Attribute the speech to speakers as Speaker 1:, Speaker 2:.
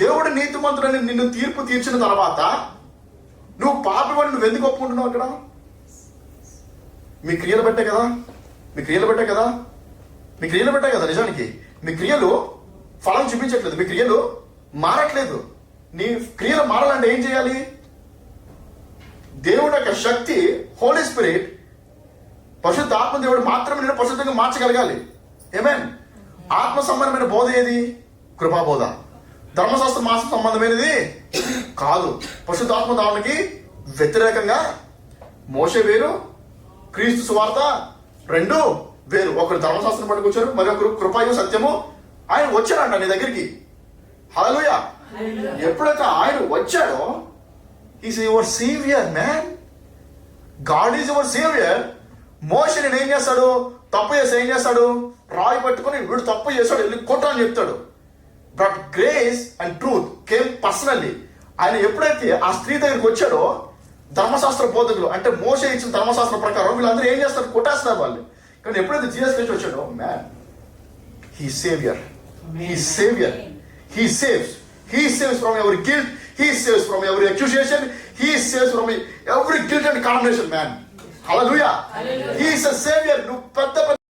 Speaker 1: దేవుడు నీతిమంతుడని నిన్ను తీర్పు తీర్చిన తర్వాత నువ్వు పాపివాడిని నువ్వు ఎందుకు ఒప్పుకుంటున్నావు? అక్కడ మీ క్రియలు పెట్టే కదా, మీ క్రియలు పెట్టే కదా, మీ క్రియలు పెట్టాయి కదా. నిజానికి మీ క్రియలు ఫలం చూపించట్లేదు, మీ క్రియలు మారట్లేదు. నీ క్రియలు మారాలంటే ఏం చేయాలి? దేవుడు యొక్క శక్తి, హోలీ స్పిరిట్, పరిశుద్ధ ఆత్మ దేవుడు మాత్రమే నేను పరిశుద్ధంగా మార్చగలగాలి. ఏమేన్? ఆత్మ సంబంధమైన బోధ ఏది? కృపాబోధ. ధర్మశాస్త్ర మాస సంబంధమైనది కాదు. పరిశుద్ధాత్మ దానికి వ్యతిరేకంగా. మోషే వేరు, క్రీస్తు సువార్త రెండు వేరు. ఒకరు ధర్మశాస్త్రం పట్టుకొచ్చారు, మరి ఒకరు కృపయు సత్యము. ఆయన వచ్చాడంట నీ దగ్గరికి. హల్లెలూయా. ఎప్పుడైతే ఆయన వచ్చాడో, is your saviour man. God is your saviour. మోషే నేను ఏం చేస్తాడు? తప్పు చేసి ఏం చేస్తాడు? రాయి పట్టుకొని వీడు తప్పు చేస్తాడు, వెళ్ళి కొట్టని చెప్తాడు. But grace and truth came personally. ఆయన ఎప్పుడైతే ఆ స్త్రీ దగ్గరికి వచ్చాడో, ధర్మశాస్త్ర బోధకులు అంటే మోషే ఇచ్చిన ధర్మశాస్త్ర ప్రకారం వీళ్ళందరూ ఏం చేస్తారు? కొట్టేస్తున్నారు వాళ్ళు. కానీ ఎప్పుడైతే జీసస్ క్రైస్ట్ వచ్చాడో, man, he saviour, he saviour, he saves, he saves from every guilt, he saves from every accusation, he saves from every guilt and condemnation. Man, hallelujah. He is a saviour. నువ్వు పెద్ద